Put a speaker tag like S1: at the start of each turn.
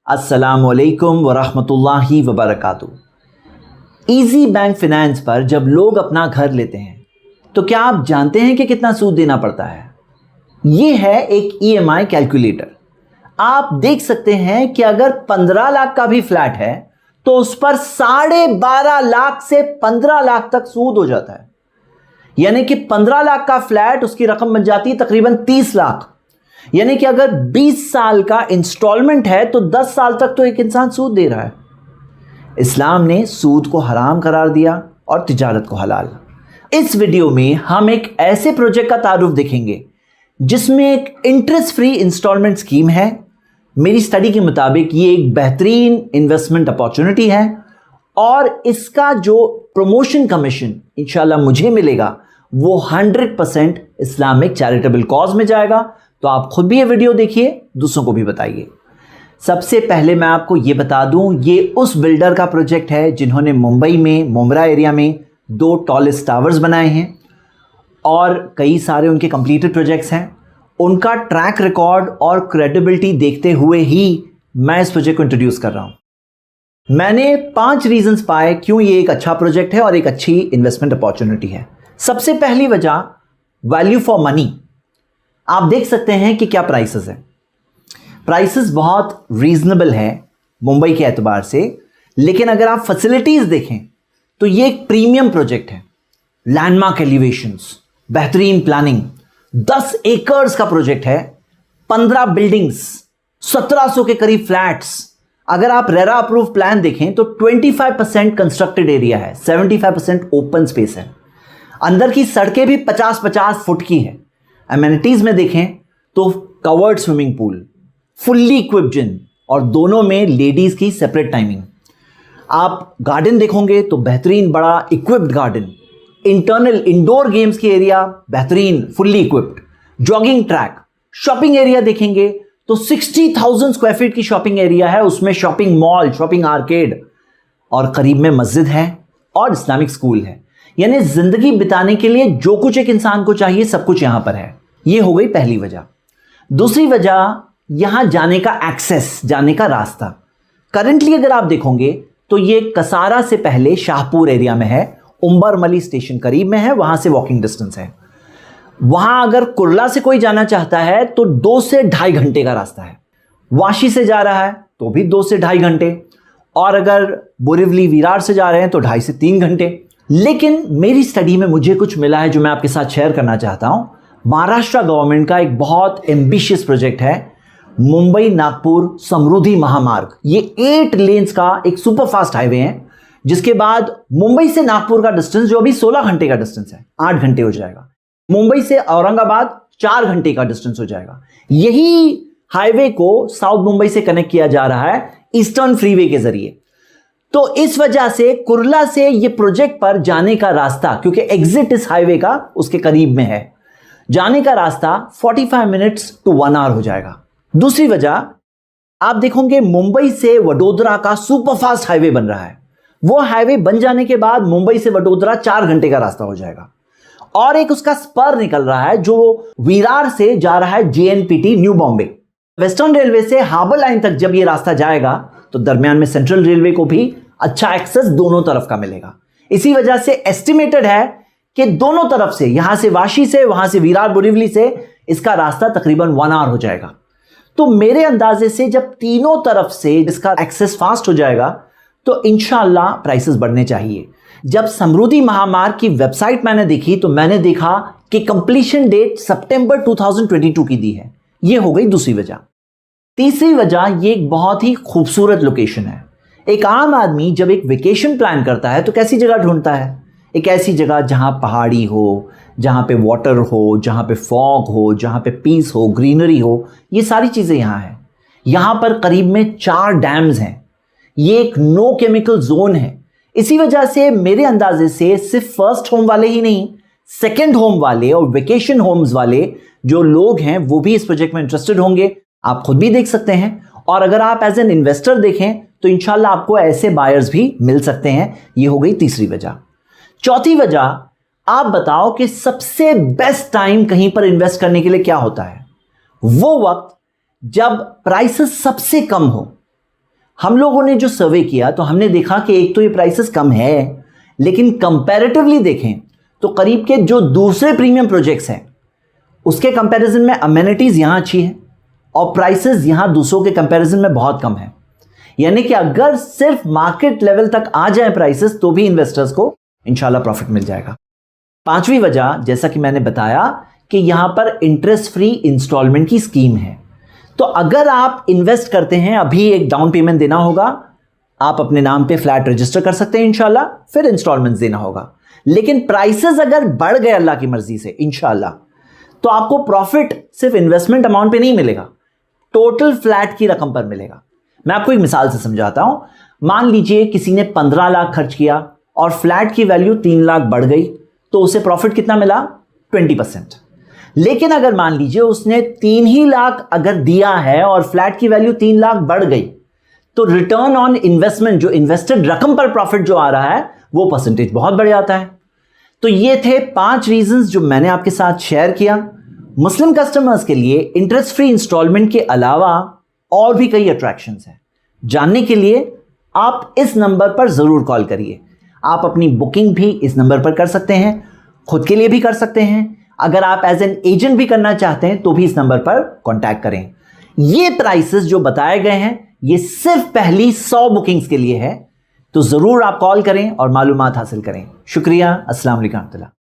S1: अस्सलामुअलैकुम वरहमतुल्लाहि वबरकातुहू। Easy bank finance पर जब लोग अपना घर लेते हैं तो क्या आप जानते हैं कि कितना सूद देना पड़ता है? ये है एक EMI कैलकुलेटर। आप देख सकते हैं कि अगर 15 लाख का भी फ्लैट है तो उस पर 12.5 लाख से 15 लाख तक सूद हो जाता है। यानी कि 15 लाख का फ्लैट उसकी रकम बन जाती है तकरीबन 30 लाख। यानी कि अगर 20 साल का इंस्टॉलमेंट है तो 10 साल तक तो एक इंसान सूद दे रहा है। इस्लाम ने सूद को हराम करार दिया और तिजारत को हलाल। इस वीडियो में हम एक ऐसे प्रोजेक्ट का तारुफ देखेंगे जिसमें एक इंटरेस्ट फ्री इंस्टॉलमेंट स्कीम है। मेरी स्टडी के मुताबिक ये एक बेहतरीन इन्वेस्टमेंट अपॉर्चुनिटी है और इसका जो प्रमोशन कमीशन इंशाल्लाह मुझे मिलेगा वो 100% इस्लामिक चैरिटेबल कॉज में जाएगा। तो आप खुद भी ये वीडियो देखिए, दूसरों को भी बताइए। सबसे पहले मैं आपको ये बता दूं, ये उस बिल्डर का प्रोजेक्ट है जिन्होंने मुंबई में मुंब्रा एरिया में 2 टॉलेस्ट टावर्स बनाए हैं और कई सारे उनके कंप्लीटेड प्रोजेक्ट्स हैं। उनका ट्रैक रिकॉर्ड और क्रेडिबिलिटी देखते हुए ही मैं इस प्रोजेक्ट को इंट्रोड्यूस कर रहा हूं। मैंने 5 रीजंस पाए क्यों ये एक अच्छा प्रोजेक्ट है और एक अच्छी इन्वेस्टमेंट अपॉर्चुनिटी है। सबसे पहली वजह, वैल्यू फॉर मनी। आप देख सकते हैं कि क्या प्राइसेस हैं। प्राइसेस बहुत रीजनेबल है मुंबई के एतबार से, लेकिन अगर आप फैसिलिटीज देखें तो ये एक प्रीमियम प्रोजेक्ट है। लैंडमार्क एलिवेशंस, बेहतरीन प्लानिंग, 10 एकर्स का प्रोजेक्ट है, 15 बिल्डिंग्स, 1700 के करीब फ्लैट्स। अगर आप रेरा अप्रूव प्लान देखें तो 25% कंस्ट्रक्टेड एरिया है, 75% ओपन स्पेस है। अंदर की सड़कें भी 50-50 फुट की है। एमेनिटीज में देखें तो covered swimming pool, fully equipped gym और दोनों में लेडीज की सेपरेट टाइमिंग। आप गार्डन देखोगे तो बेहतरीन बड़ा equipped garden, internal indoor games की एरिया बेहतरीन fully equipped, jogging track. Shopping area देखेंगे तो 60,000 स्क्वायर फीट की शॉपिंग एरिया है, उसमें शॉपिंग मॉल, शॉपिंग आर्केड और करीब में मस्जिद है और इस्लामिक स्कूल है। यानी जिंदगी बिताने के लिए जो कुछ एक इंसान को चाहिए सब कुछ यहां पर है। यह हो गई पहली वजह। दूसरी वजह, यहां जाने का एक्सेस, जाने का रास्ता। करंटली अगर आप देखोगे तो यह कसारा से पहले शाहपुर एरिया में है, उम्बरमली स्टेशन करीब में है, वहां से वॉकिंग डिस्टेंस है। वहां अगर कुर्ला से कोई जाना चाहता है तो 2 से 2.5 घंटे का रास्ता है। वाशी से जा रहा है तो भी 2 से 2.5 घंटे, और अगर बोरिवली विरार से जा रहे हैं तो 2.5 से 3 घंटे। लेकिन मेरी स्टडी में मुझे कुछ मिला है जो मैं आपके साथ शेयर करना चाहता हूं। महाराष्ट्र गवर्नमेंट का एक बहुत एम्बिशियस प्रोजेक्ट है, मुंबई नागपुर समृद्धि महामार्ग। ये 8 लेन्स का एक सुपरफास्ट हाईवे है, जिसके बाद मुंबई से नागपुर का डिस्टेंस जो अभी 16 घंटे का डिस्टेंस है 8 घंटे हो जाएगा। मुंबई से औरंगाबाद 4 घंटे का डिस्टेंस हो जाएगा। यही हाईवे को साउथ मुंबई से कनेक्ट किया जा रहा है ईस्टर्न फ्रीवे के जरिए। तो इस वजह से कुर्ला से ये प्रोजेक्ट पर जाने का रास्ता, क्योंकि एग्जिट इस हाईवे का उसके करीब में है, जाने का रास्ता 45 मिनट्स टू 1 आवर हो जाएगा। दूसरी वजह, आप देखोगे मुंबई से वडोदरा का सुपरफास्ट हाईवे बन रहा है। वो हाईवे बन जाने के बाद मुंबई से वडोदरा 4 घंटे का रास्ता हो जाएगा। और एक उसका स्पर निकल रहा है जो विरार से जा रहा है JNPT new Bombay. Western railway से हार्बर लाइन तक जब ये रास्ता जाएगा तो दरमियान में सेंट्रल रेलवे को भी अच्छा एक्सेस दोनों तरफ का मिलेगा। इसी वजह से एस्टिमेटेड है कि दोनों तरफ से, यहां से वाशी से, वहां से विरार बोरिवली से, इसका रास्ता तकरीबन 1 आवर हो जाएगा। तो मेरे अंदाजे से जब तीनों तरफ से इसका एक्सेस फास्ट हो जाएगा तो इंशाल्लाह प्राइसेस बढ़ने चाहिए। जब समृद्धि महामार्ग की वेबसाइट मैंने देखी तो मैंने देखा कि कंप्लीशन डेट सितंबर 2022 की दी है। यह हो गई दूसरी वजह। तीसरी वजह, ये एक बहुत ही खूबसूरत लोकेशन है। एक आम आदमी जब एक वेकेशन प्लान करता है तो कैसी जगह ढूंढता है? एक ऐसी जगह जहां पहाड़ी हो, जहां पे वाटर हो, जहां पे फॉग हो, जहां पे पीस हो, ग्रीनरी हो। ये सारी चीजें यहां हैं। यहां पर करीब में 4 डैम्स हैं। ये एक नो केमिकल जोन है। इसी वजह से मेरे अंदाजे से सिर्फ फर्स्ट होम वाले ही नहीं, सेकेंड होम वाले और वेकेशन होम्स वाले जो लोग हैं वो भी इस प्रोजेक्ट में इंटरेस्टेड होंगे। आप खुद भी देख सकते हैं, और अगर आप एज एन इन्वेस्टर देखें तो इंशाल्लाह आपको ऐसे बायर्स भी मिल सकते हैं। ये हो गई तीसरी वजह। चौथी वजह, आप बताओ कि सबसे बेस्ट टाइम कहीं पर इन्वेस्ट करने के लिए क्या होता है? वो वक्त जब प्राइसेस सबसे कम हो, हम लोगों ने जो सर्वे किया तो हमने देखा कि एक तो ये प्राइसेस कम है, लेकिन कंपैरेटिवली देखें तो करीब के जो दूसरे प्रीमियम प्रोजेक्ट्स हैं उसके कंपैरिजन में अमेनिटीज यहां अच्छी है और प्राइसेस यहां दूसरों के कंपैरिजन में बहुत कम है। यानी कि अगर सिर्फ मार्केट लेवल तक आ जाए प्राइसेस तो भी इन्वेस्टर्स को इंशाल्लाह प्रॉफिट मिल जाएगा। पांचवी वजह, जैसा कि मैंने बताया कि यहां पर इंटरेस्ट फ्री इंस्टॉलमेंट की स्कीम है। तो अगर आप इन्वेस्ट करते हैं, अभी एक डाउन पेमेंट देना होगा, आप अपने नाम पे फ्लैट रजिस्टर कर सकते हैं इंशाल्लाह, फिर इंस्टॉलमेंट्स देना होगा। लेकिन प्राइसेस अगर बढ़ गए अल्लाह की मर्जी से इंशाल्लाह, तो आपको प्रॉफिट सिर्फ इन्वेस्टमेंट अमाउंट पे नहीं मिलेगा, टोटल फ्लैट की रकम पर मिलेगा। मैं आपको एक मिसाल से समझाता हूं। मान लीजिए किसी ने 15 लाख खर्च किया और फ्लैट की वैल्यू 3 लाख बढ़ गई, तो उसे प्रॉफिट कितना मिला? 20%। लेकिन अगर मान लीजिए उसने 3 ही लाख अगर दिया है और फ्लैट की वैल्यू 3 लाख बढ़ गई, तो रिटर्न ऑन इन्वेस्टमेंट, जो इन्वेस्टेड रकम पर प्रॉफिट जो आ रहा है, वो परसेंटेज बहुत बढ़ जाता है। तो ये थे 5 रीजंस जो मैंने आपके साथ शेयर किया। मुस्लिम कस्टमर्स के लिए इंटरेस्ट फ्री इंस्टॉलमेंट के अलावा और भी कई अट्रैक्शंस हैं। जानने के लिए आप इस नंबर पर जरूर कॉल करिए। आप अपनी बुकिंग भी इस नंबर पर कर सकते हैं, खुद के लिए भी कर सकते हैं। अगर आप एज एन एजेंट भी करना चाहते हैं तो भी इस नंबर पर कांटेक्ट करें। ये प्राइसेस जो बताए गए हैं ये सिर्फ पहली 100 बुकिंग्स के लिए है, तो जरूर आप कॉल करें और मालूमात हासिल करें। शुक्रिया। अस्सलाम वालेकुम।